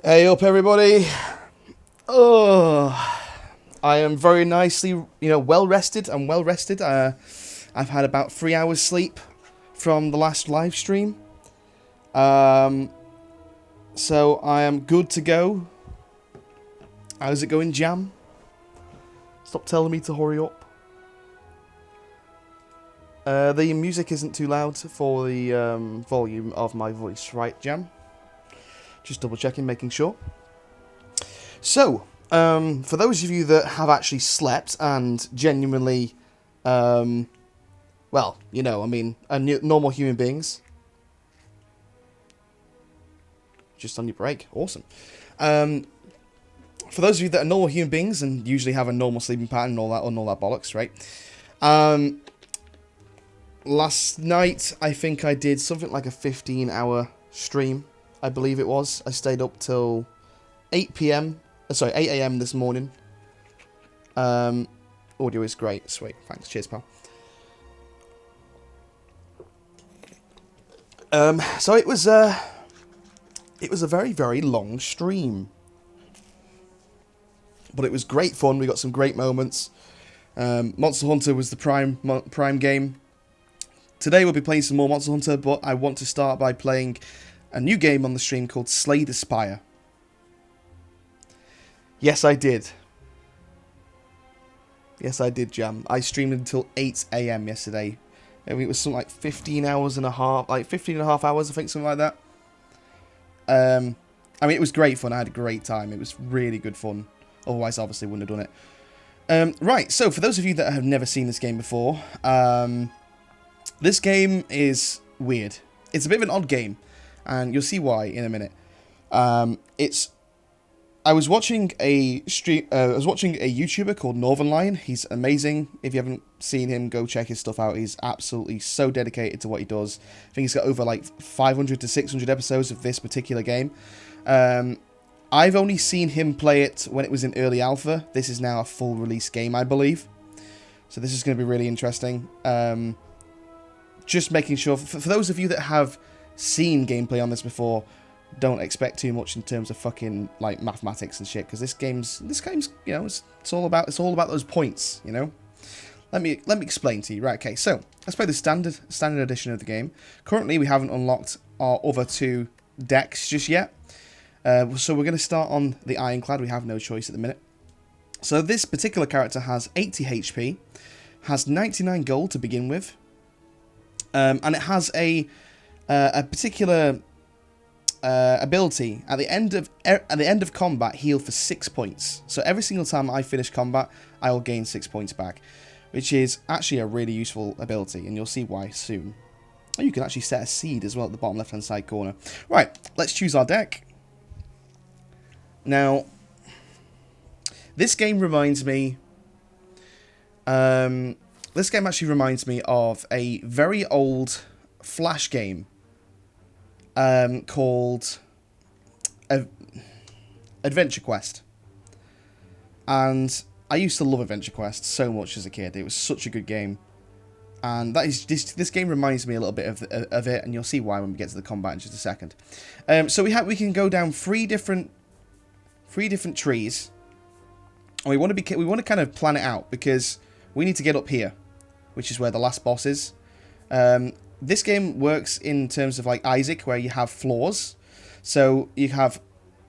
Hey up, everybody. Oh, I am very nicely, well rested. I'm well rested. I've had about 3 hours sleep from the last live stream. So I am good to go. How's it going, Jam? Stop telling me to hurry up. The music isn't too loud for the volume of my voice, right, Jam? Just double checking, making sure. So, for those of you that have actually slept and genuinely, normal human beings, just on your break, awesome. For those of you that are normal human beings and usually have a normal sleeping pattern and all that bollocks, right? Last night, I think I did something like a 15-hour stream, I believe it was. I stayed up till 8 a.m. this morning. Audio is great. Sweet. Thanks. Cheers, pal. So it was a very, very long stream. But it was great fun. We got some great moments. Monster Hunter was the prime game. Today we'll be playing some more Monster Hunter, but I want to start by playing a new game on the stream called Slay the Spire. Yes, I did. Yes, I did, Jam. I streamed until 8 a.m. yesterday. I mean, it was something like 15 hours and a half, like 15 and a half hours, I think, something like that. I mean, it was great fun. I had a great time. It was really good fun. Otherwise, I obviously wouldn't have done it. Right, so for those of you that have never seen this game before, this game is weird. It's a bit of an odd game, and you'll see why in a minute. I was watching a YouTuber called Northern Lion. He's amazing. If you haven't seen him, go check his stuff out. He's absolutely so dedicated to what he does. I think he's got over like 500 to 600 episodes of this particular game. I've only seen him play it when it was in early alpha. This is now a full release game, I believe. So this is going to be really interesting. Just making sure, for those of you that have seen gameplay on this before, don't expect too much in terms of fucking like mathematics and shit, because this game's it's all about those points, you know. Let me explain to you. Right, okay, so let's play the standard edition of the game. Currently we haven't unlocked our other two decks just yet. So we're going to start on the Ironclad. We have no choice at the minute. So this particular character has 80 HP, has 99 gold to begin with, and it has a particular ability at the end of combat, heal for 6 points. So every single time I finish combat, I will gain 6 points back, which is actually a really useful ability, and you'll see why soon. Oh, you can actually set a seed as well at the bottom left-hand side corner. Right, let's choose our deck. Now, this game reminds me. This game actually reminds me of a very old Flash game called Adventure Quest. And I used to love Adventure Quest so much as a kid. It was such a good game. And that is this game reminds me a little bit of it, and you'll see why when we get to the combat in just a second. So we can go down three different trees, and we want to kind of plan it out, because we need to get up here, which is where the last boss is. This game works in terms of like Isaac, where you have floors. So you have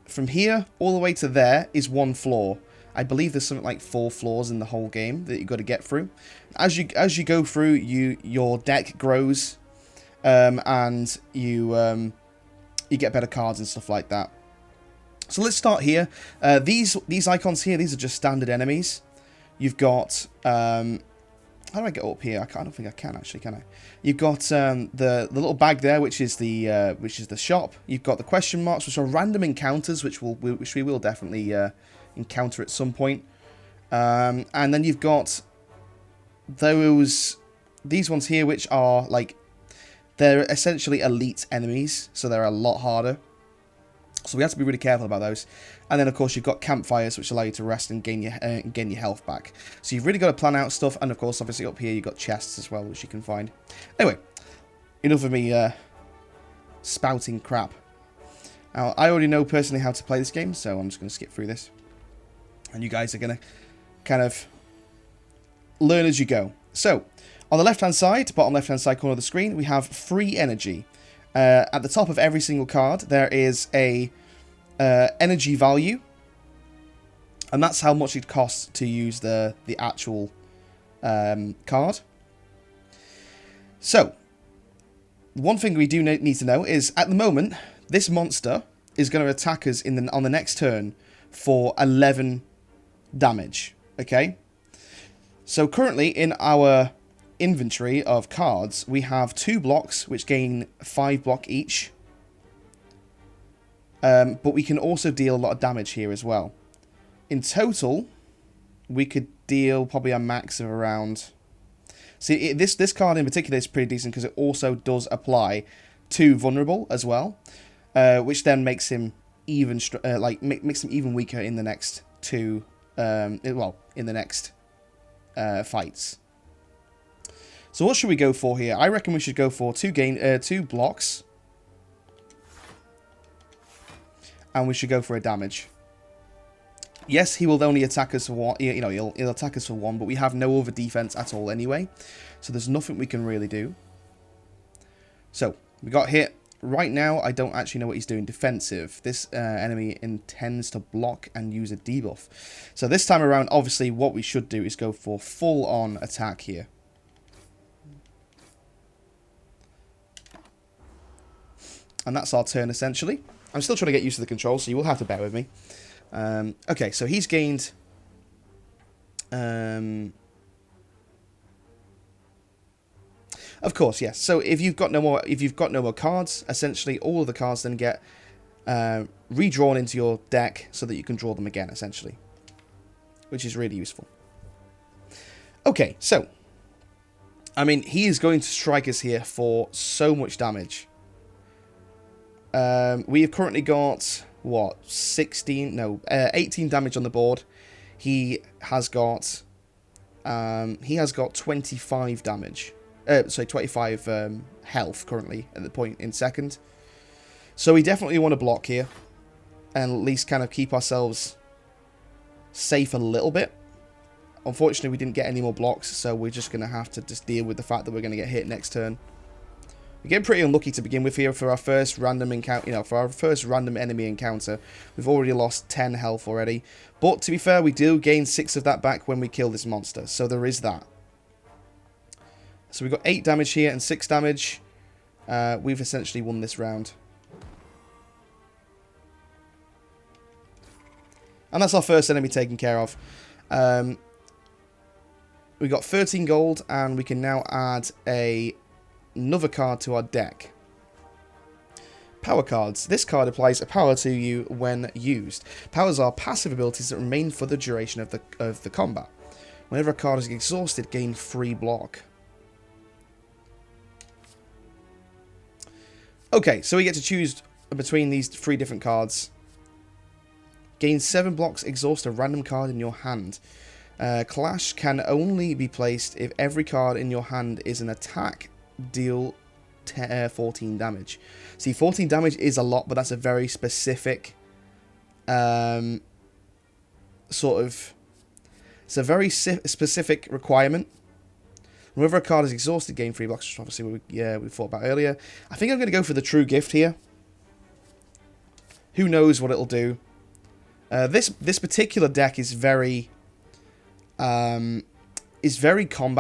from here all the way to there is one floor. I believe there's something like 4 floors in the whole game that you've got to get through. As you go through, your deck grows, and you get better cards and stuff like that. So let's start here. These icons here, these are just standard enemies. You've got how do I get up here? I don't think I can actually, can I? You've got the little bag there, which is the shop. You've got the question marks, which are random encounters, which we will definitely encounter at some point. And then you've got these ones here, which are like, they're essentially elite enemies, so they're a lot harder. So we have to be really careful about those. And then, of course, you've got campfires, which allow you to rest and gain your health back. So you've really got to plan out stuff. And, of course, obviously up here you've got chests as well, which you can find. Anyway, enough of me spouting crap. Now, I already know personally how to play this game, so I'm just going to skip through this. And you guys are going to kind of learn as you go. So, on the left-hand side, bottom left-hand side corner of the screen, we have free energy. At the top of every single card, there is a energy value. And that's how much it costs to use the actual card. So, one thing we do need to know is, at the moment, this monster is going to attack us on the next turn for 11 damage. Okay? So, currently, in our inventory of cards, we have 2 blocks, which gain 5 block each. But we can also deal a lot of damage here as well. In total, we could deal probably a max of around... See, this card in particular is pretty decent because it also does apply to vulnerable as well, which then makes him even makes him even weaker in the next 2 in the next fights. So what should we go for here? I reckon we should go for 2 blocks, and we should go for a damage. Yes, he will only attack us for 1. You know, he'll attack us for 1, but we have no other defense at all anyway. So there's nothing we can really do. So, we got hit. Right now, I don't actually know what he's doing. Defensive. This enemy intends to block and use a debuff. So this time around, obviously, what we should do is go for full-on attack here. And that's our turn, essentially. I'm still trying to get used to the controls, so you will have to bear with me. Okay, so he's gained... Of course, yes. So if you've got no more cards, essentially all of the cards then get redrawn into your deck so that you can draw them again, essentially, which is really useful. Okay, so I mean, he is going to strike us here for so much damage. We have currently got what 18 damage on the board. He has got 25 damage. 25 health currently at the point in second. So we definitely want to block here and at least kind of keep ourselves safe a little bit. Unfortunately, we didn't get any more blocks, so we're just going to have to just deal with the fact that we're going to get hit next turn. We're getting pretty unlucky to begin with here for our first random encounter. For our first random enemy encounter, we've already lost 10 health already. But to be fair, we do gain 6 of that back when we kill this monster, so there is that. So we've got 8 damage here and 6 damage. We've essentially won this round. And that's our first enemy taken care of. We got 13 gold, and we can now add another card to our deck. Power cards. This card applies a power to you when used. Powers are passive abilities that remain for the duration of the combat. Whenever a card is exhausted, gain free block. Okay, so we get to choose between these 3 different cards. Gain 7 blocks, exhaust a random card in your hand. Clash can only be placed if every card in your hand is an attack. Deal 14 damage. See, 14 damage is a lot, but that's a very specific it's a very specific requirement. Whenever a card is exhausted, gain 3 blocks, which obviously we thought about earlier. I think I'm going to go for the True Gift here. Who knows what it'll do. This particular deck is very combat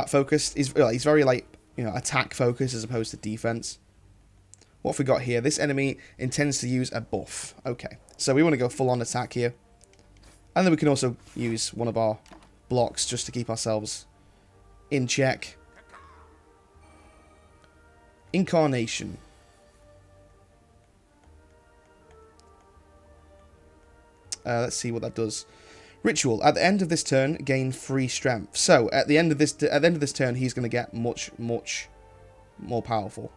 focused. He's very like, attack focused as opposed to defense. What have we got here? This enemy intends to use a buff. Okay, so we want to go full on attack here, and then we can also use one of our blocks just to keep ourselves in check. Incarnation. Let's see what that does. Ritual. At the end of this turn, gain 3 strength. So at the end of this turn, he's going to get much more powerful.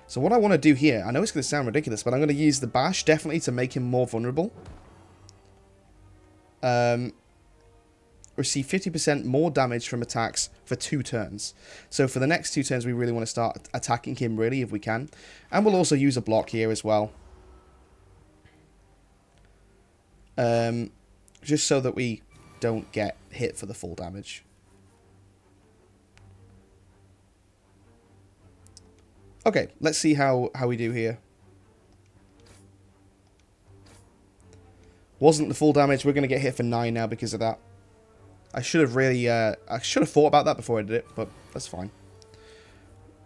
So what I want to do here, I know it's going to sound ridiculous, but I'm going to use the bash definitely to make him more vulnerable. Receive 50% more damage from attacks for 2 turns. So for the next 2 turns, we really want to start attacking him, really, if we can. And we'll also use a block here as well. Just so that we don't get hit for the full damage. Okay, let's see how we do here. Wasn't the full damage. We're going to get hit for 9 now because of that. I should have really... I should have thought about that before I did it, but that's fine.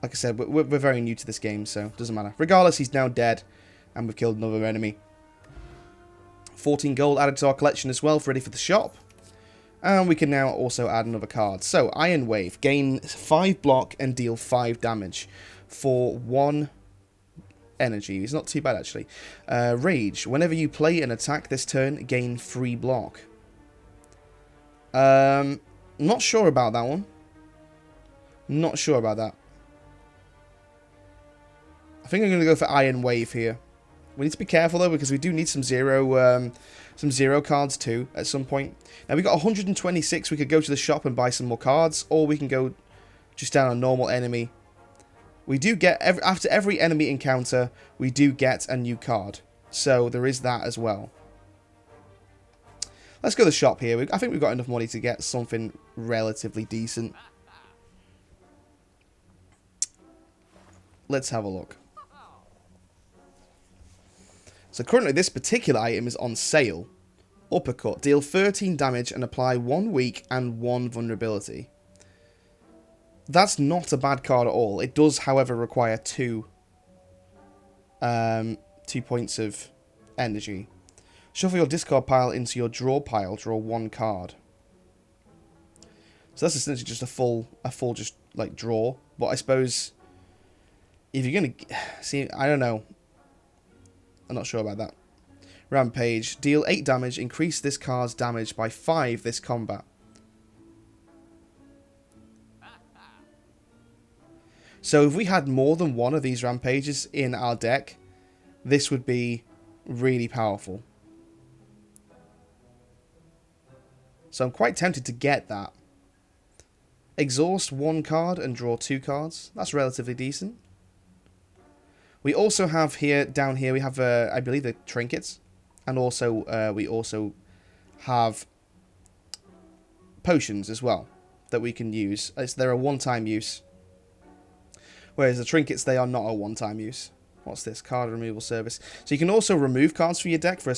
Like I said, we're very new to this game, so it doesn't matter. Regardless, he's now dead, and we've killed another enemy. 14 gold added to our collection as well, ready for the shop. And we can now also add another card. So, Iron Wave. Gain 5 block and deal 5 damage for 1 energy. It's not too bad, actually. Rage. Whenever you play an attack this turn, gain 3 block. Not sure about that one. Not sure about that. I think I'm going to go for Iron Wave here. We need to be careful, though, because we do need some zero cards, too, at some point. Now, we've got 126. We could go to the shop and buy some more cards, or we can go just down a normal enemy. We do get, after every enemy encounter, we do get a new card. So, there is that as well. Let's go to the shop here. I think we've got enough money to get something relatively decent. Let's have a look. So currently this particular item is on sale. Uppercut. Deal 13 damage and apply 1 weak and 1 vulnerability. That's not a bad card at all. It does, however, require 2 points of energy. Shuffle your discard pile into your draw pile. Draw 1 card. So that's essentially just a full just like draw. But I suppose if you're gonna see, I don't know. I'm not sure about that. Rampage. Deal 8 damage. Increase this card's damage by 5 this combat. So if we had more than one of these Rampages in our deck, this would be really powerful. So I'm quite tempted to get that. Exhaust 1 card and draw 2 cards. That's relatively decent. We also have here, down here, we have, I believe, the trinkets. And also, we also have potions as well that we can use. They're a one-time use. Whereas the trinkets, they are not a one-time use. What's this? Card removal service. So you can also remove cards from your deck for a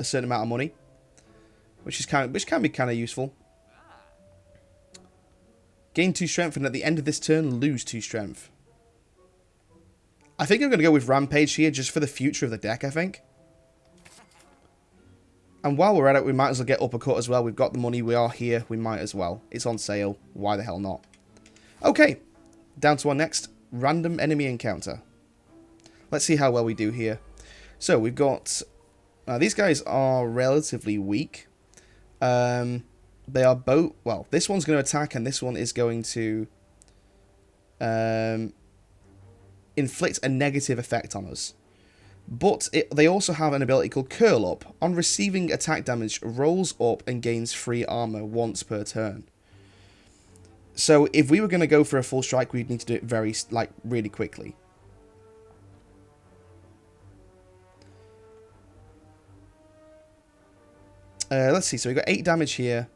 certain amount of money. Which can be kind of useful. Gain 2 strength and at the end of this turn, lose 2 strength. I think I'm going to go with Rampage here just for the future of the deck, I think. And while we're at it, we might as well get Uppercut as well. We've got the money. We are here. We might as well. It's on sale. Why the hell not? Okay. Down to our next random enemy encounter. Let's see how well we do here. So, we've got... these guys are relatively weak. They are both... Well, this one's going to attack and this one is going to... inflict a negative effect on us. But they also have an ability called Curl Up. On receiving attack damage, rolls up and gains 3 armor once per turn. So if we were going to go for a full strike, we'd need to do it really quickly. Let's see, so we got 8 damage here.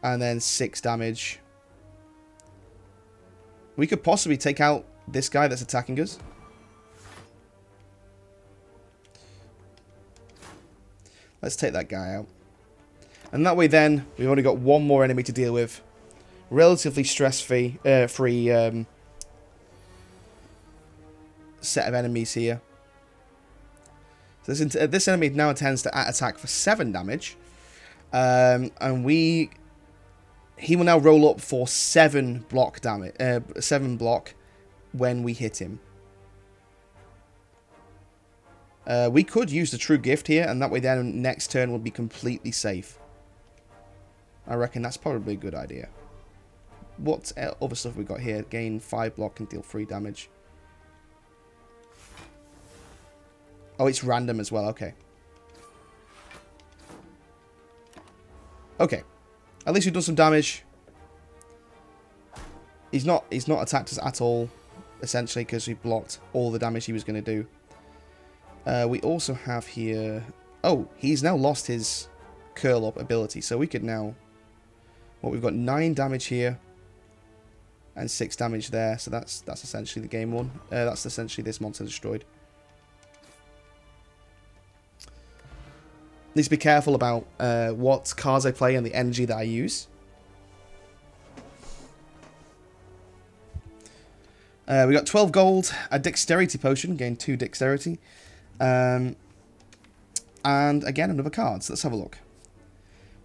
And then 6 damage. We could possibly take out this guy that's attacking us. Let's take that guy out. And that way then, we've only got 1 more enemy to deal with. Relatively stress-free set of enemies here. So this enemy now intends to attack for 7 damage. And he will now roll up for 7 block damage. 7 block when we hit him. We could use the True Gift here, and that way then next turn will be completely safe. I reckon that's probably a good idea. What other stuff we got here? Gain 5 block and deal 3 damage. Oh, it's random as well. Okay. Okay. At least we've done some damage. He's not attacked us at all, essentially, because we blocked all the damage he was going to do. We also have here... Oh, he's now lost his curl up ability. So we could now... Well, we've got 9 damage here. And 6 damage there. So that's essentially the game won. That's essentially this monster destroyed. Need to be careful about what cards I play and the energy that I use. We got 12 gold, a dexterity potion, gain 2 dexterity. And again, another card. So let's have a look.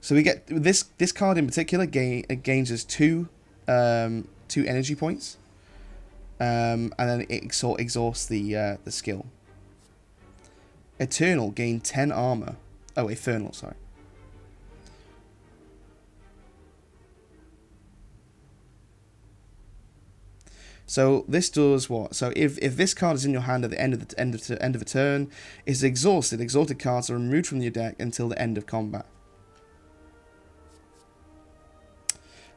So we get this card in particular gains us 2 energy points. And then it exhausts the skill. Eternal, gain 10 armor. Oh, Infernal, sorry. So this does what? So if this card is in your hand at the end of a turn, is exhausted. Exhausted cards are removed from your deck until the end of combat.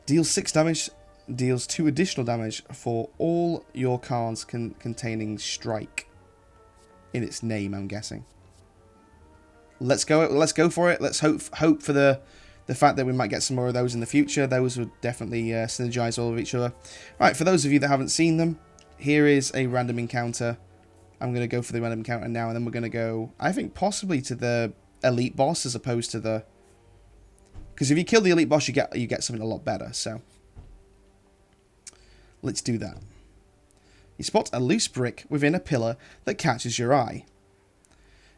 Deals 6 damage. Deals 2 additional damage for all your cards containing strike in its name. I'm guessing. Let's go for it. Let's hope for the fact that we might get some more of those in the future. Those would definitely synergize all of each other. Right, for those of you that haven't seen them, here is a random encounter. I'm going to go for the random encounter now, and then we're going to go, I think, possibly to the elite boss as opposed to the... Because if you kill the elite boss, you get something a lot better, so... Let's do that. You spot a loose brick within a pillar that catches your eye.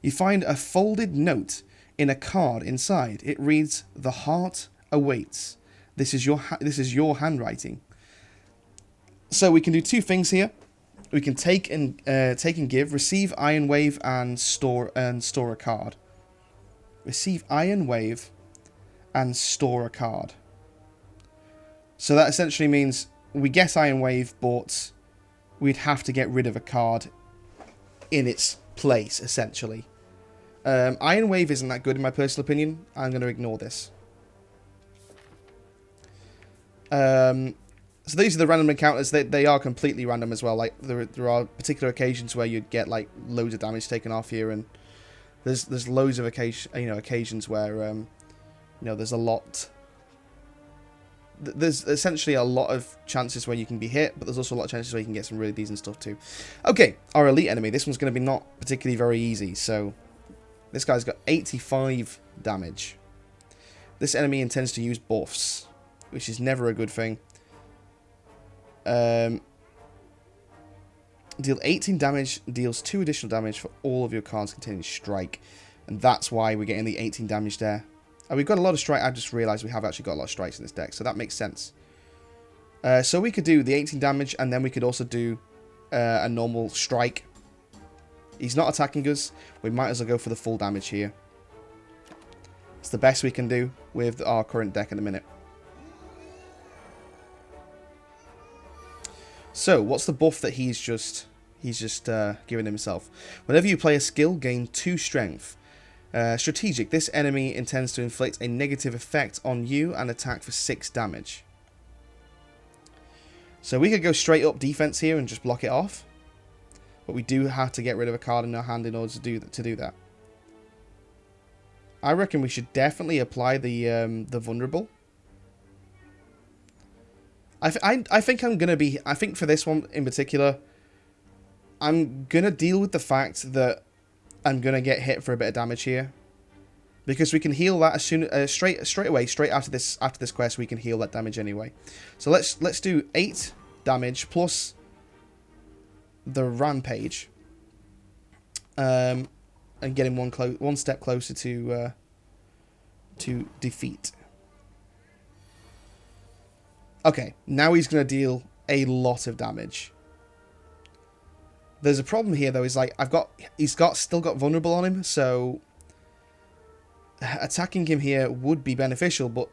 You find a folded note in a card inside. It reads, "The heart awaits." This is your handwriting. So we can do 2 things here. We can take and give, receive Iron Wave, and store a card. Receive Iron Wave and store a card. So that essentially means we get Iron Wave, but we'd have to get rid of a card in its place, essentially. Iron Wave isn't that good in my personal opinion. I'm going to ignore this. So these are the random encounters. They are completely random as well. Like there are particular occasions where you'd get like loads of damage taken off here, and there's loads of occasions where there's a lot. There's essentially a lot of chances where you can be hit, but there's also a lot of chances where you can get some really decent stuff too. Okay, our elite enemy. This one's going to be not particularly very easy. So this guy's got 85 damage. This enemy intends to use buffs, which is never a good thing. Deal 18 damage, deals 2 additional damage for all of your cards containing strike. And that's why we're getting the 18 damage there. And we've got a lot of strike. I just realised we have actually got a lot of strikes in this deck, so that makes sense. So we could do the 18 damage, and then we could also do a normal strike. He's not attacking us. We might as well go for the full damage here. It's the best we can do with our current deck at the minute. So, what's the buff that he's just given himself? Whenever you play a skill, gain 2 strength. Strategic. This enemy intends to inflict a negative effect on you and attack for 6 damage. So we could go straight up defense here and just block it off. But we do have to get rid of a card in our hand in order to do that. I reckon we should definitely apply the vulnerable. I think I'm gonna be. I think for this one in particular, I'm gonna deal with the fact that I'm gonna get hit for a bit of damage here, because we can heal that as soon straight away, straight after this quest. We can heal that damage anyway. So let's do 8 damage plus the rampage, and get him one step closer to defeat. Okay, now he's going to deal a lot of damage. There's a problem here though. Is like he's still got vulnerable on him, so attacking him here would be beneficial, but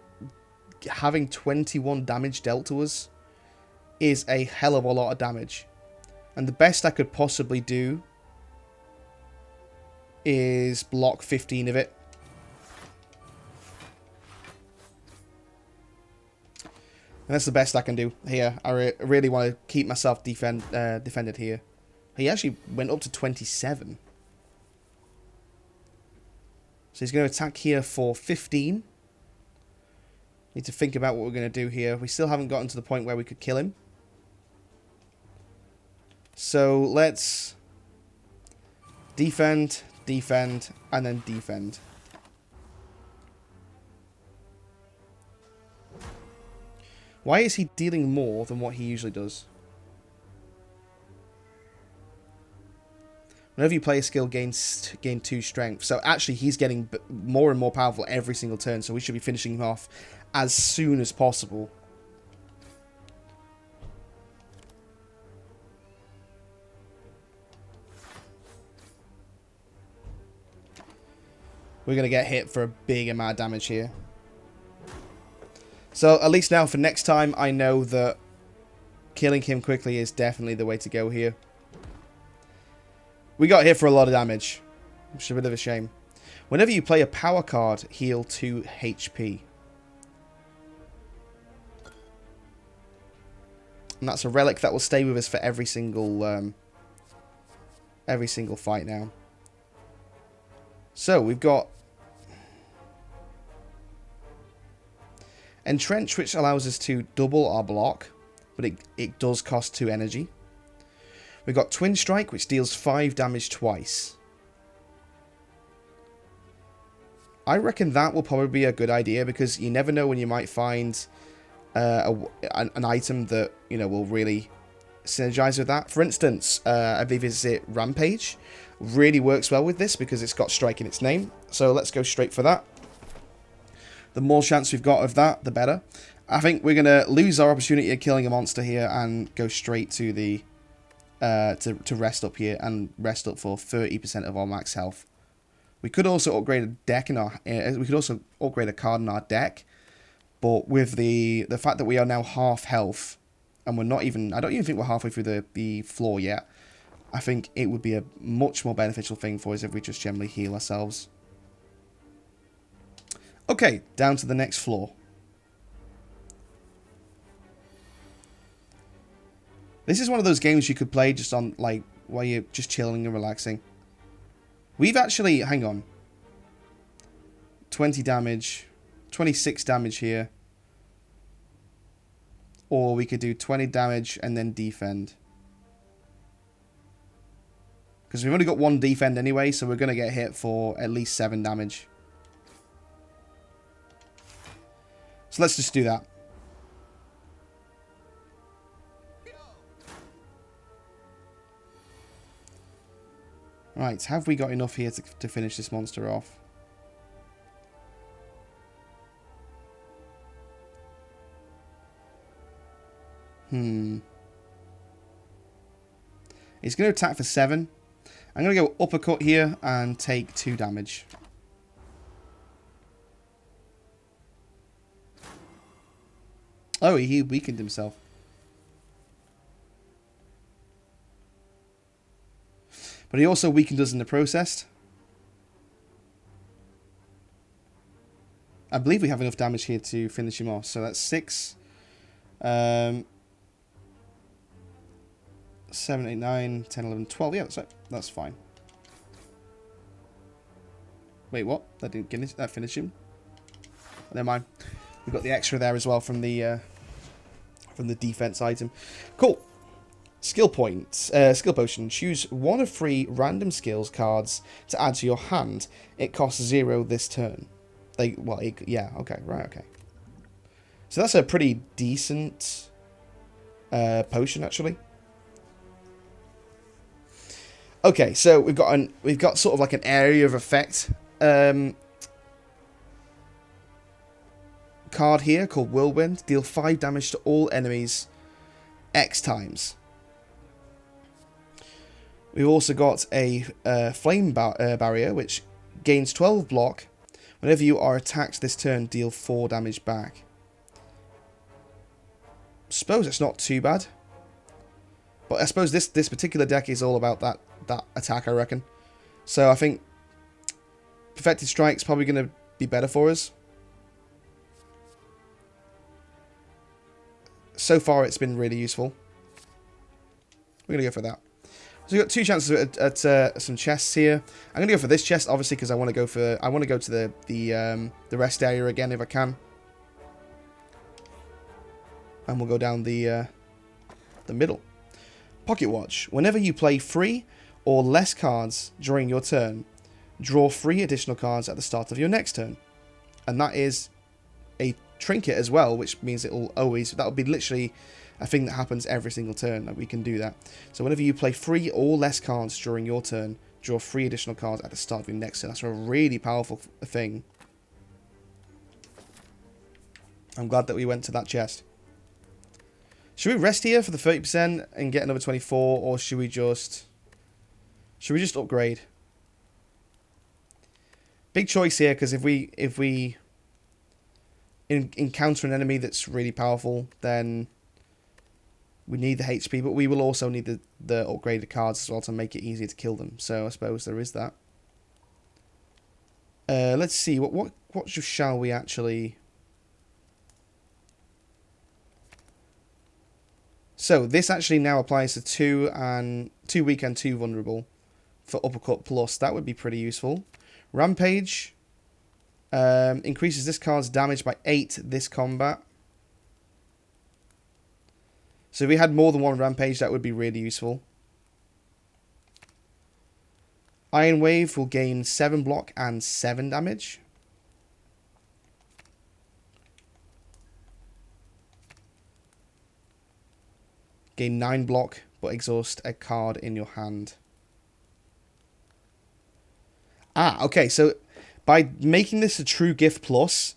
having 21 damage dealt to us is a hell of a lot of damage. And the best I could possibly do is block 15 of it. And that's the best I can do here. I really want to keep myself defended here. He actually went up to 27. So he's going to attack here for 15. Need to think about what we're going to do here. We still haven't gotten to the point where we could kill him. So let's defend, defend, and then defend. Why is he dealing more than what he usually does? Whenever you play a skill, gain 2 strength. So actually, he's getting more and more powerful every single turn. So we should be finishing him off as soon as possible. We're going to get hit for a big amount of damage here. So at least now for next time, I know that killing him quickly is definitely the way to go here. We got hit for a lot of damage, which is a bit of a shame. Whenever you play a power card, heal 2 HP. And that's a relic that will stay with us for every single fight now. So we've got Entrench, which allows us to double our block, but it does cost 2 energy. We've got Twin Strike, which deals 5 damage twice. I reckon that will probably be a good idea, because you never know when you might find an item that, you know, will really synergize with that. For instance, I believe it's Rampage. Really works well with this because it's got Strike in its name. So let's go straight for that. The more chance we've got of that, the better. I think we're going to lose our opportunity of killing a monster here and go straight to the to rest up here and rest up for 30% of our max health. We could also upgrade a deck in our we could also upgrade a card in our deck, but with the fact that we are now half health and we're not even, I don't even think we're halfway through the floor yet. I think it would be a much more beneficial thing for us if we just generally heal ourselves. Okay, down to the next floor. This is one of those games you could play just on, like, while you're just chilling and relaxing. We've actually, hang on. 20 damage, 26 damage here. Or we could do 20 damage and then defend. Because we've only got 1 defend anyway, so we're going to get hit for at least 7 damage. So let's just do that. Right, have we got enough here to finish this monster off? He's going to attack for 7. I'm going to go uppercut here and take 2 damage. Oh, he weakened himself. But he also weakened us in the process. I believe we have enough damage here to finish him off. So that's 6. 7, 8, 9, 10, 11, 12. Yeah, that's fine. Wait, what? That didn't get it. That finished him. Never mind. We've got the extra there as well from the defense item. Cool. Skill points. Skill potion. Choose 1 of 3 random skills cards to add to your hand. It costs 0 this turn. Yeah. Okay. Right. Okay. So that's a pretty decent potion, actually. Okay. So we've got sort of like an area of effect card here called Whirlwind. Deal 5 damage to all enemies X times. We've also got a flame barrier, which gains 12 block. Whenever you are attacked this turn, deal 4 damage back. Suppose it's not too bad. But I suppose this particular deck is all about that attack, I reckon. So I think Perfected Strike's probably going to be better for us. So far, it's been really useful. We're going to go for that. So we got 2 chances at some chests here. I'm gonna go for this chest, obviously, because I want to go to the rest area again if I can. And we'll go down the middle. Pocket Watch. Whenever you play 3 or less cards during your turn, draw 3 additional cards at the start of your next turn. And that is a trinket as well, which means it'll always... That'll be literally a thing that happens every single turn, that we can do that. So whenever you play 3 or less cards during your turn, draw 3 additional cards at the start of your next turn. That's a really powerful thing. I'm glad that we went to that chest. Should we rest here for the 30% and get another 24, or should we just upgrade? Big choice here, because if we encounter an enemy that's really powerful, then we need the HP, but we will also need the upgraded cards as well to make it easier to kill them. So I suppose there is that. Let's see, what shall we actually... So this actually now applies to 2 weak and 2 vulnerable for uppercut plus. That would be pretty useful. Rampage increases this card's damage by 8 this combat. So if we had more than 1 Rampage, that would be really useful. Iron Wave will gain 7 block and 7 damage. Gain 9 block, but exhaust a card in your hand. Ah, okay, so by making this a true gift plus,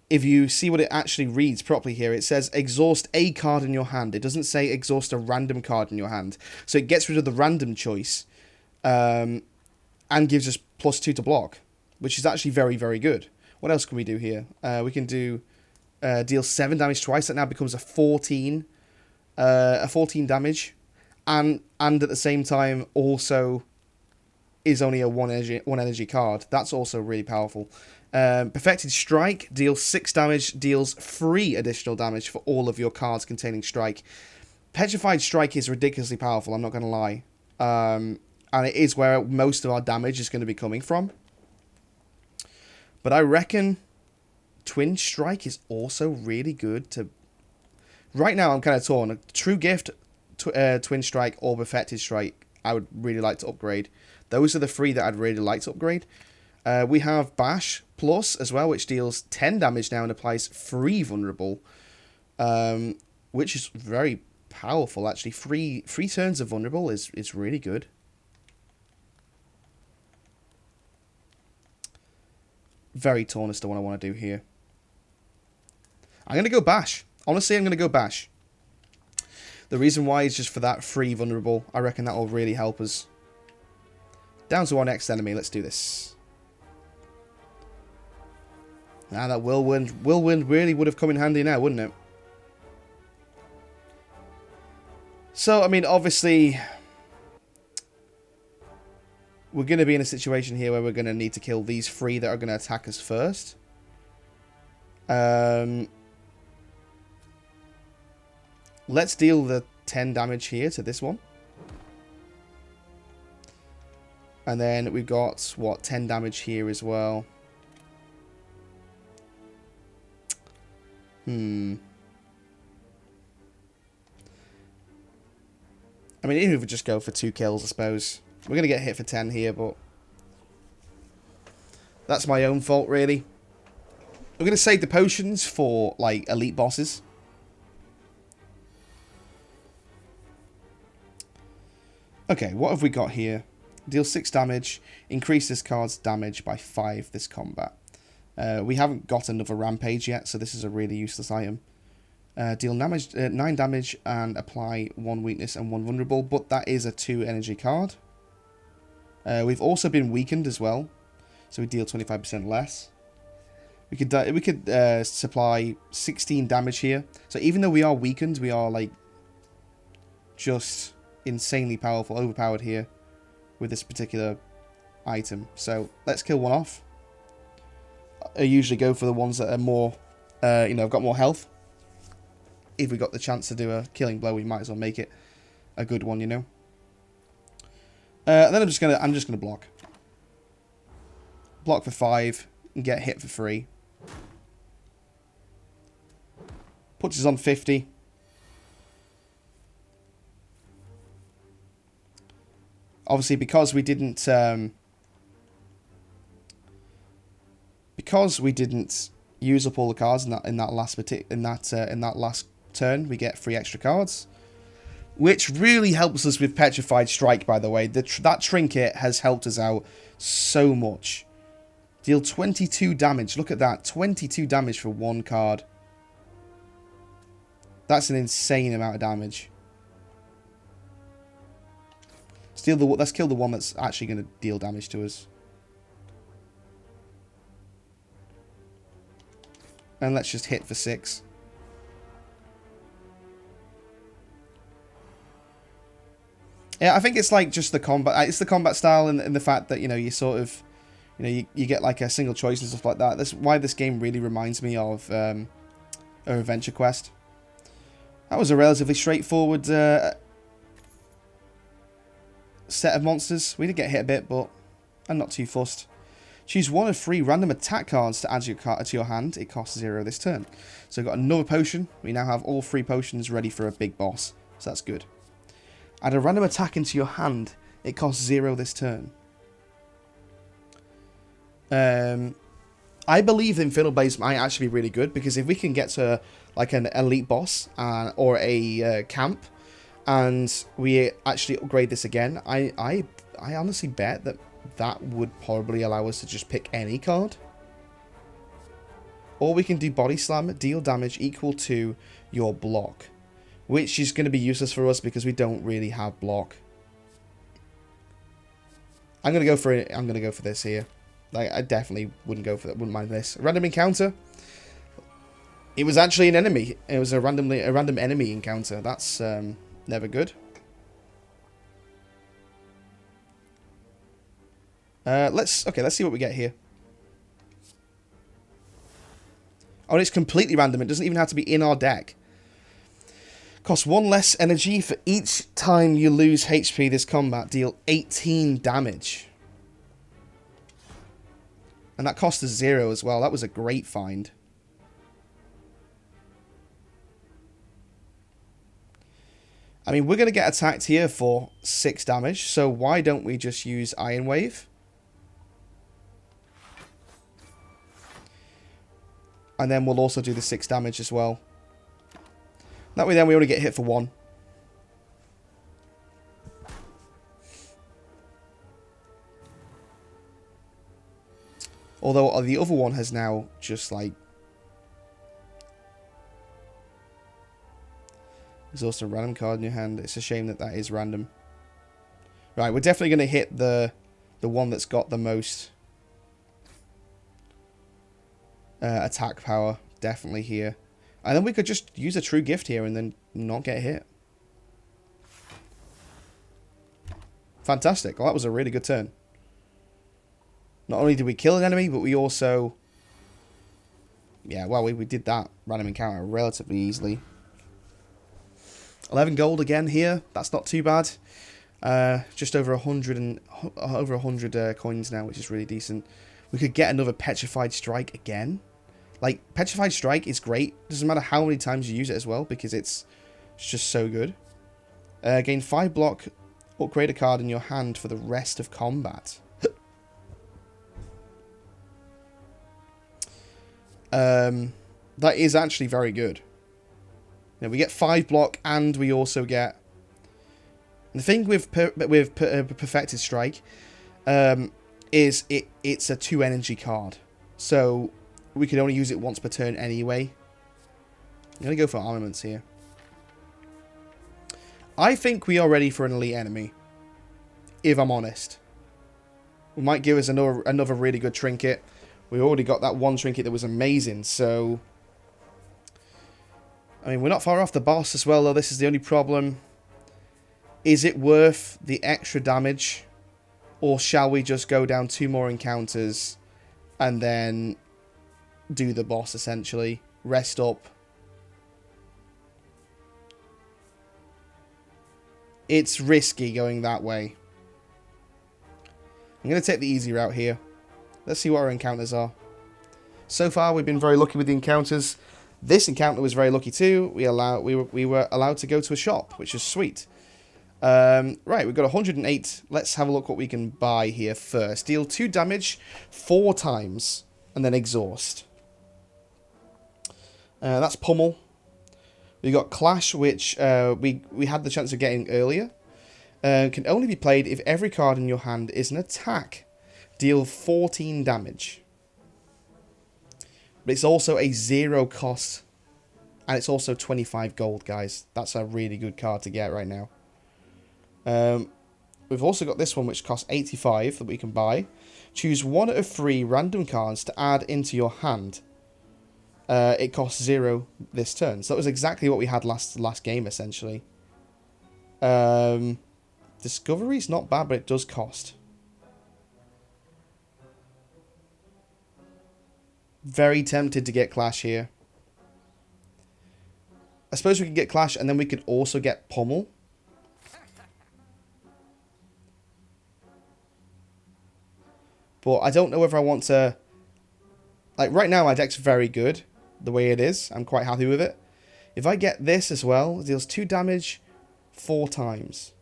if you see what it actually reads properly here, it says exhaust a card in your hand. It doesn't say exhaust a random card in your hand. So it gets rid of the random choice and gives us +2 to block, which is actually very, very good. What else can we do here? We can do deal 7 damage twice. That now becomes a 14 damage, and at the same time also is only a 1 energy card. That's also really powerful. Perfected Strike deals 6 damage, deals 3 additional damage for all of your cards containing Strike. Petrified Strike is ridiculously powerful, I'm not going to lie. And it is where most of our damage is going to be coming from. But I reckon Twin Strike is also really good to... Right now, I'm kind of torn. True Gift, Twin Strike, or Perfected Strike, I would really like to upgrade. Those are the 3 that I'd really like to upgrade. We have Bash Plus as well, which deals 10 damage now and applies 3 vulnerable, which is very powerful, actually. 3 turns of vulnerable is really good. Very torn as to what I want to do here. I'm going to go Bash. Honestly, I'm going to go Bash. The reason why is just for that 3 vulnerable. I reckon that will really help us. Down to our next enemy. Let's do this. Ah, that Whirlwind really would have come in handy now, wouldn't it? So, I mean, obviously, we're going to be in a situation here where we're going to need to kill these 3 that are going to attack us first. Let's deal the 10 damage here to this one. And then we've got, what, 10 damage here as well. I mean, even if we just go for 2 kills, I suppose. We're going to get hit for 10 here, but... That's my own fault, really. We're going to save the potions for, like, elite bosses. Okay, what have we got here? Deal 6 damage. Increase this card's damage by 5 this combat. We haven't got another Rampage yet, so this is a really useless item. Deal 9 damage and apply 1 weakness and 1 vulnerable, but that is a 2 energy card. We've also been weakened as well, so we deal 25% less. We could supply 16 damage here. So even though we are weakened, we are like just insanely powerful, overpowered here with this particular item. So let's kill one off. I usually go for the ones that are more, have got more health. If we got the chance to do a killing blow, we might as well make it a good one, you know. And then I'm just gonna block. Block for 5 and get hit for 3. Puts us on 50. Obviously, because we didn't use up all the cards in that last turn, we get 3 extra cards, which really helps us with Petrified Strike. By the way, that trinket has helped us out so much. Deal 22 damage. Look at that, 22 damage for 1 card. That's an insane amount of damage. Let's kill the one that's actually going to deal damage to us. And let's just hit for 6. Yeah, I think it's like just the combat. It's the combat style and the fact that, you know, you sort of, you know, you get like a single choice and stuff like that. That's why this game really reminds me of a Adventure Quest. That was a relatively straightforward set of monsters. We did get hit a bit, but I'm not too fussed. Choose 1 of 3 random attack cards to add to your hand. It costs 0 this turn. So we've got another potion. We now have all 3 potions ready for a big boss. So that's good. Add a random attack into your hand. It costs 0 this turn. I believe Infernal Blaze might actually be really good, because if we can get to like an elite boss or a camp, and we actually upgrade this again, I honestly bet that would probably allow us to just pick any card. Or we can do Body Slam, deal damage equal to your block, which is going to be useless for us because we don't really have block. I'm gonna go for this here. Like, I definitely wouldn't wouldn't mind this. Random encounter. It was actually an enemy. It was a random enemy encounter. That's never good. Let's see what we get here. Oh, it's completely random. It doesn't even have to be in our deck. Costs 1 less energy for each time you lose HP this combat. Deal 18 damage. And that cost us 0 as well. That was a great find. I mean, we're going to get attacked here for 6 damage. So why don't we just use Iron Wave? And then we'll also do the 6 damage as well. That way then we only get hit for 1. Although the other one has now just like... exhaust a random card in your hand. It's a shame that is random. Right, we're definitely going to hit the one that's got the most attack power. Definitely here. And then we could just use a true gift here and then not get hit. Fantastic. Well, that was a really good turn. Not only did we kill an enemy, but we also... yeah, well, we did that random encounter relatively easily. 11 gold again here. That's not too bad. Just over 100 coins now, which is really decent. We could get another Petrified Strike again. Like, Petrified Strike is great. Doesn't matter how many times you use it as well, because it's just so good. Gain 5 block. Upgrade a card in your hand for the rest of combat. That is actually very good. Yeah, we get 5 block, and we also get... the thing with Perfected Strike is it's a 2 energy card. So we could only use it once per turn anyway. I'm going to go for armaments here. I think we are ready for an elite enemy, if I'm honest. We might give us another really good trinket. We already got that one trinket that was amazing, so... I mean, we're not far off the boss as well, though. This is the only problem. Is it worth the extra damage? Or shall we just go down 2 more encounters and then do the boss, essentially? Rest up. It's risky going that way. I'm going to take the easy route here. Let's see what our encounters are. So far, we've been very lucky with the encounters. This encounter was very lucky too. We were allowed to go to a shop, which is sweet. Right, we've got 108. Let's have a look what we can buy here first. Deal 2 damage 4 times, and then exhaust. That's Pummel. We got Clash, which we had the chance of getting earlier. Can only be played if every card in your hand is an attack. Deal 14 damage. But it's also a 0 cost. And it's also 25 gold, guys. That's a really good card to get right now. We've also got this one, which costs 85 that we can buy. Choose 1 of 3 random cards to add into your hand. It costs 0 this turn. So that was exactly what we had last game, essentially. Discovery's not bad, but it does cost. Very tempted to get Clash here. I suppose we could get Clash, and then we could also get Pummel. But I don't know whether I want to... Like, right now, my deck's very good the way it is. I'm quite happy with it. If I get this as well, it deals 2 damage 4 times.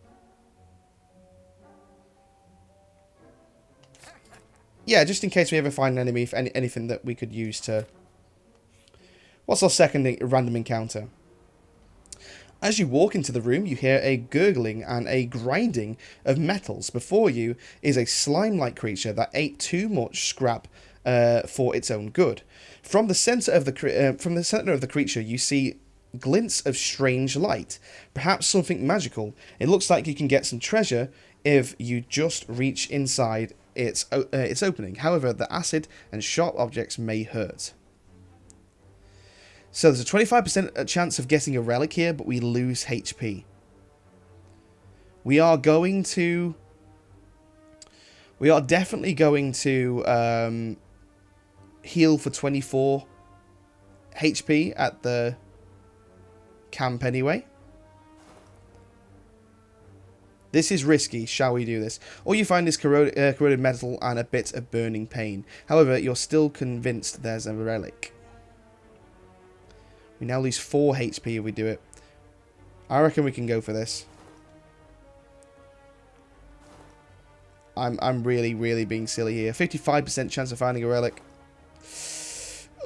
Yeah, just in case we ever find an enemy, anything that we could use to... What's our second random encounter? As you walk into the room, you hear a gurgling and a grinding of metals. Before you is a slime-like creature that ate too much scrap for its own good. From the center of the creature, you see glints of strange light, perhaps something magical. It looks like you can get some treasure if you just reach inside its opening. However, the acid and sharp objects may hurt. So there's a 25% chance of getting a relic here, but we lose HP. We are definitely going to heal for 24 HP at the camp anyway. This is risky. Shall we do this? All you find is corroded metal and a bit of burning pain. However, you're still convinced there's a relic. We now lose 4 HP if we do it. I reckon we can go for this. I'm really being silly here. 55% chance of finding a relic.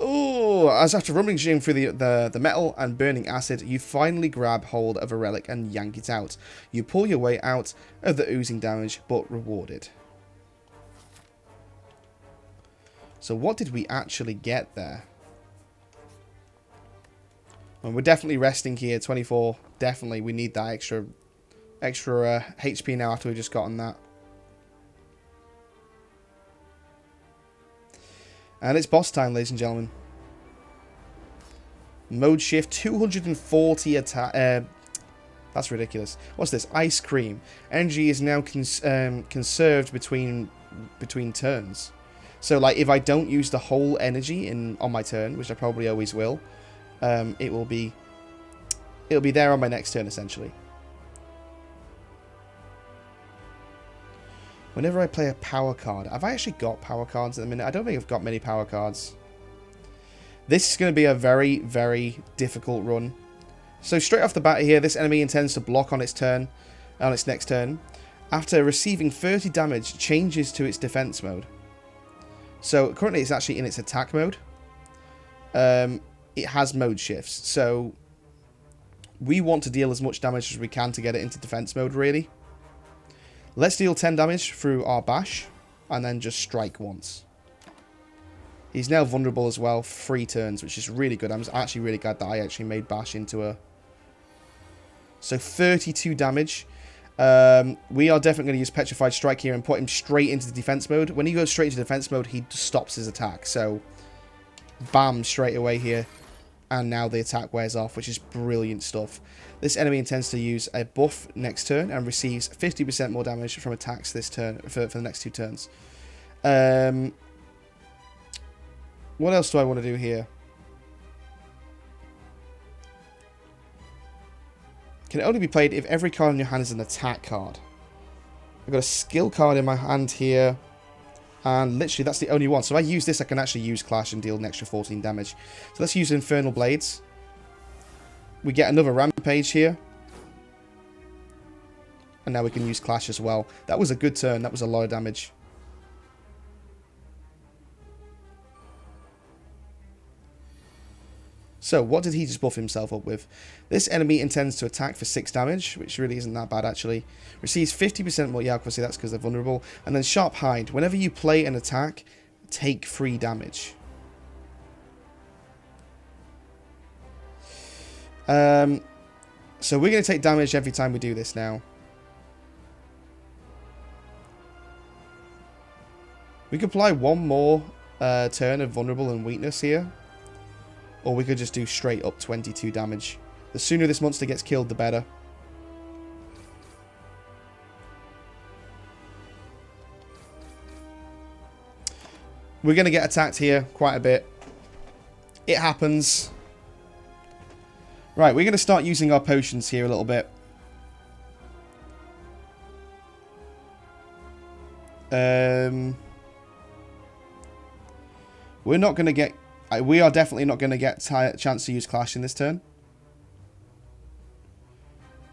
Oh, as after rummaging through the metal and burning acid, you finally grab hold of a relic and yank it out. You pull your way out of the oozing damage, but rewarded. So what did we actually get there? And we're definitely resting here, 24. Definitely, we need that extra HP now after we've just gotten that. And it's boss time, ladies and gentlemen. Mode shift, 240 attack. That's ridiculous. What's this? Ice cream. Energy is now conserved between turns. So, like, if I don't use the whole energy on my turn, which I probably always will, it'll be there on my next turn, essentially. Whenever I play a power card... Have I actually got power cards at the minute? I don't think I've got many power cards. This is going to be a very, very difficult run. So straight off the bat here, this enemy intends to block on its next turn. After receiving 30 damage, changes to its defense mode. So currently it's actually in its attack mode. It has mode shifts. So we want to deal as much damage as we can to get it into defense mode, really. Let's deal 10 damage through our bash, and then just strike once. He's now vulnerable as well, 3 turns, which is really good. I'm actually really glad that I actually made bash into a... So 32 damage. We are definitely going to use Petrified Strike here and put him straight into the defense mode. When he goes straight into defense mode, he stops his attack. So, bam, straight away here. And now the attack wears off, which is brilliant stuff. This enemy intends to use a buff next turn and receives 50% more damage from attacks this turn for the next 2 turns. What else do I want to do here? Can only be played if every card in your hand is an attack card. I've got a skill card in my hand here. And literally, that's the only one. So if I use this, I can actually use Clash and deal an extra 14 damage. So let's use Infernal Blades. We get another Rampage here. And now we can use Clash as well. That was a good turn. That was a lot of damage. So, what did he just buff himself up with? This enemy intends to attack for 6 damage, which really isn't that bad, actually. Receives 50% more, yeah, obviously that's because they're vulnerable. And then Sharp Hide. Whenever you play an attack, take 3 damage. So we're going to take damage every time we do this now. We could apply one more turn of Vulnerable and Weakness here. Or we could just do straight up 22 damage. The sooner this monster gets killed, the better. We're going to get attacked here quite a bit. It happens. Right, we're going to start using our potions here a little bit. We're not going to get... We are definitely not going to get a chance to use Clash in this turn.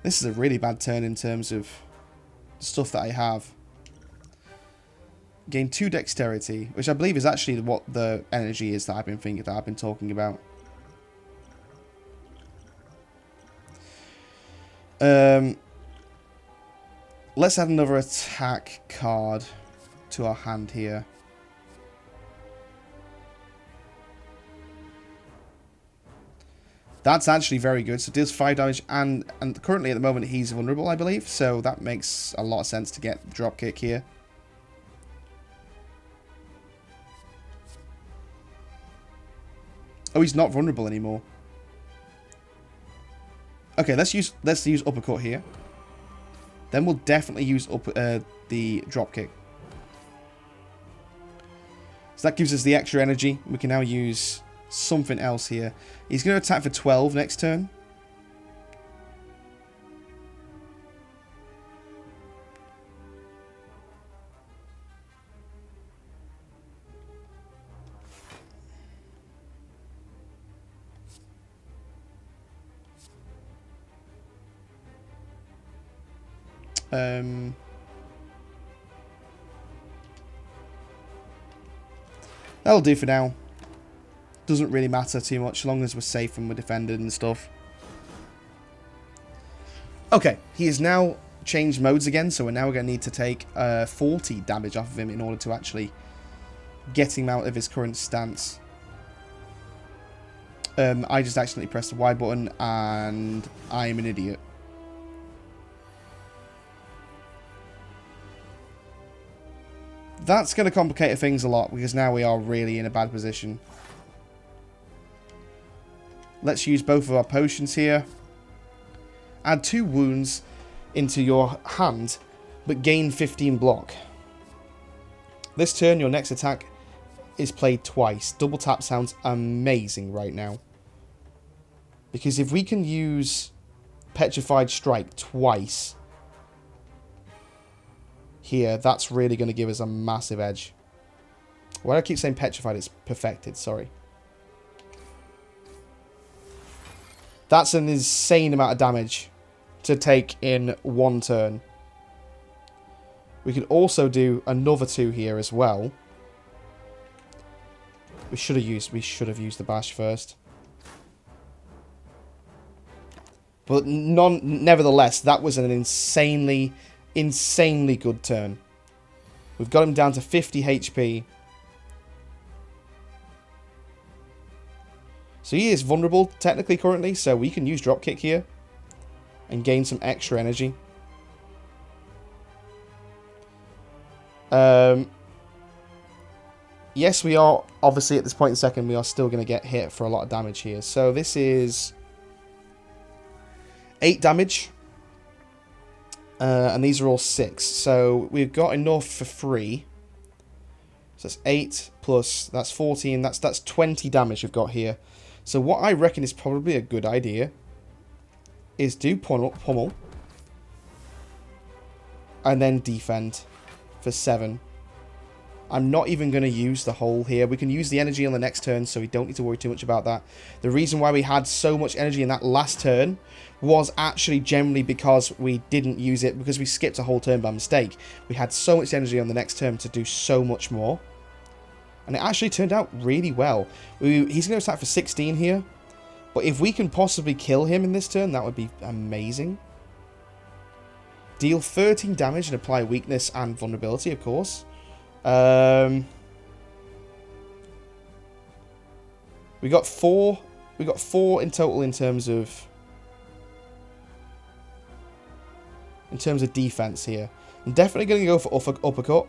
This is a really bad turn in terms of stuff that I have. Gain 2 dexterity, which I believe is actually what the energy is that I've been talking about. Let's add another attack card to our hand here. That's actually very good. So it deals 5 damage, and currently at the moment he's vulnerable, I believe. So that makes a lot of sense to get dropkick here. Oh, he's not vulnerable anymore. Okay, let's use uppercut here. Then we'll definitely use the dropkick. So that gives us the extra energy. We can now use something else here. He's going to attack for 12 next turn. That'll do for now. Doesn't really matter too much, as long as we're safe and we're defended and stuff. Okay, he has now changed modes again, so we're now going to need to take 40 damage off of him in order to actually get him out of his current stance. I just accidentally pressed the Y button, and I'm an idiot. That's going to complicate things a lot, because now we are really in a bad position. Let's use both of our potions here. Add 2 wounds into your hand, but gain 15 block. This turn, your next attack is played twice. Double tap sounds amazing right now. Because if we can use Petrified Strike twice here, that's really going to give us a massive edge. Why do I keep saying Petrified? It's Perfected, sorry. That's an insane amount of damage to take in one turn. We could also do another 2 here as well. We should have used the bash first. But nevertheless, that was an insanely good turn. We've got him down to 50 HP. So he is vulnerable, technically, currently, so we can use dropkick here and gain some extra energy. Yes, we are, obviously, at this point in the second, we are still going to get hit for a lot of damage here. So this is 8 damage. And these are all 6. So we've got enough for 3. So that's 8 plus, that's 14, that's 20 damage we've got here. So what I reckon is probably a good idea is do pummel and then defend for 7. I'm not even going to use the hole here. We can use the energy on the next turn, so we don't need to worry too much about that. The reason why we had so much energy in that last turn was actually generally because we didn't use it, because we skipped a whole turn by mistake. We had so much energy on the next turn to do so much more. And it actually turned out really well. He's going to attack for 16 here. But if we can possibly kill him in this turn, that would be amazing. Deal 13 damage and apply weakness and vulnerability, of course. We got four in total in terms of defense here. I'm definitely going to go for uppercut.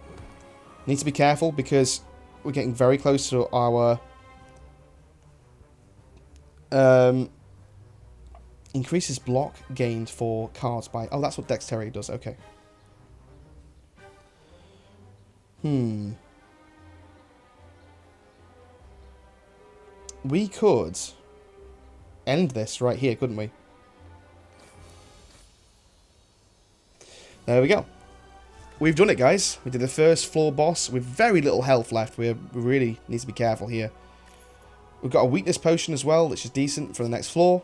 Need to be careful because we're getting very close to our increases block gained for cards by... Oh, that's what dexterity does. Okay. We could end this right here, couldn't we? There we go. We've done it, guys. We did the first floor boss with very little health left. We really need to be careful here. We've got a weakness potion as well, which is decent for the next floor.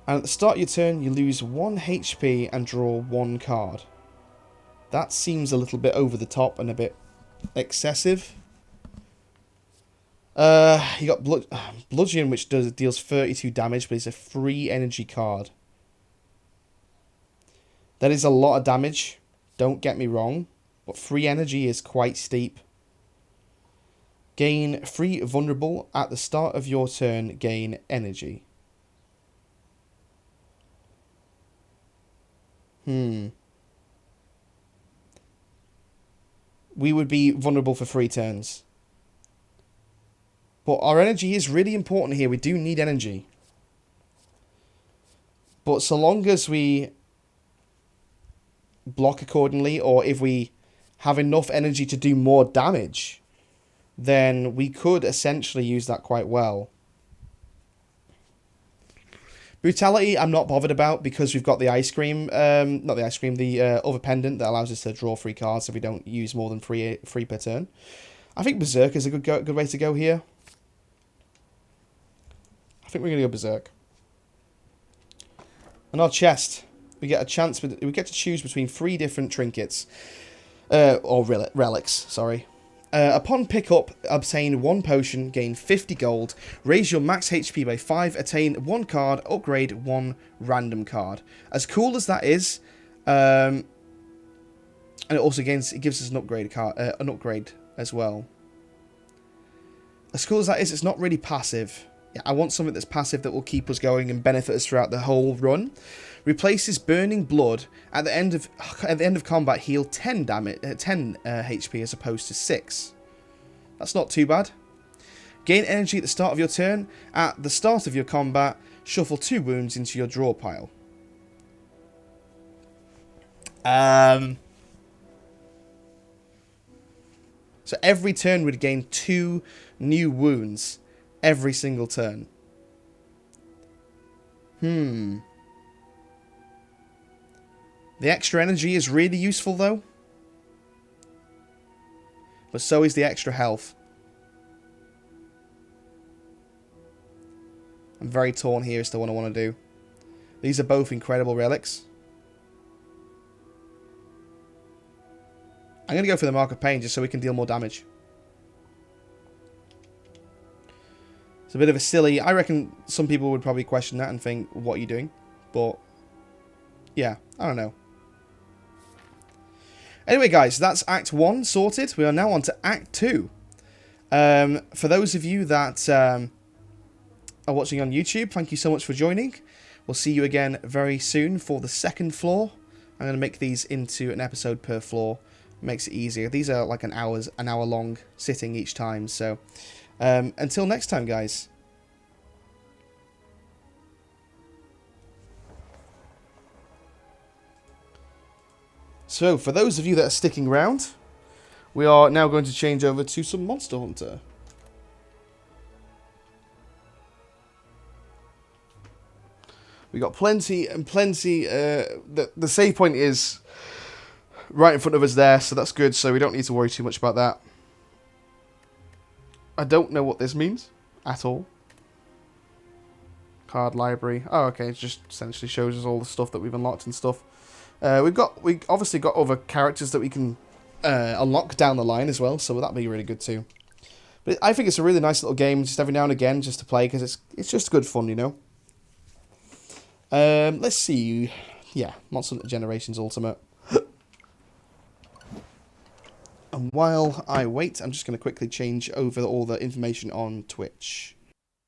And at the start of your turn, you lose 1 HP and draw 1 card. That seems a little bit over the top and a bit excessive. You got Bludgeon, which deals 32 damage, but it's a free energy card. That is a lot of damage, don't get me wrong, but free energy is quite steep. Gain free vulnerable at the start of your turn, gain energy. We would be vulnerable for 3 turns. But our energy is really important here. We do need energy. But so long as we block accordingly, or if we have enough energy to do more damage, then we could essentially use that quite well. Brutality, I'm not bothered about because we've got the ice cream, not the ice cream, the other pendant that allows us to draw 3 cards if we don't use more than 3 per turn. I think Berserk is a good way to go here. I think we're going to go Berserk. On our chest, we get a chance, we get to choose between 3 different trinkets, or relics, sorry. Upon pickup, obtain 1 potion, gain 50 gold, raise your max HP by 5, attain 1 card, upgrade 1 random card. As cool as that is, and it also gives us an upgrade as well. As cool as that is, it's not really passive. Yeah, I want something that's passive that will keep us going and benefit us throughout the whole run. Replaces burning blood at the end of combat. Heal 10 damage, 10 HP as opposed to 6. That's not too bad. Gain energy at the start of your turn. At the start of your combat, shuffle 2 wounds into your draw pile. So every turn would gain 2 new wounds every single turn. The extra energy is really useful though. But so is the extra health. I'm very torn here as to what I want to do. These are both incredible relics. I'm going to go for the Mark of Pain just so we can deal more damage. It's a bit of a silly... I reckon some people would probably question that and think, what are you doing? But, yeah, I don't know. Anyway, guys, that's Act 1 sorted. We are now on to Act 2. For those of you that are watching on YouTube, thank you so much for joining. We'll see you again very soon for the second floor. I'm going to make these into an episode per floor. Makes it easier. These are like an hour long sitting each time. So until next time, guys. So for those of you that are sticking around, we are now going to change over to some Monster Hunter. We got plenty and plenty. The save point is right in front of us there, so that's good. So we don't need to worry too much about that. I don't know what this means at all. Card library. Oh, okay. It just essentially shows us all the stuff that we've unlocked and stuff. We obviously got other characters that we can unlock down the line as well, so that'll be really good too. But I think it's a really nice little game, just every now and again, just to play, because it's just good fun, you know. Let's see. Yeah, Monster Hunter Generations Ultimate. And while I wait, I'm just going to quickly change over all the information on Twitch.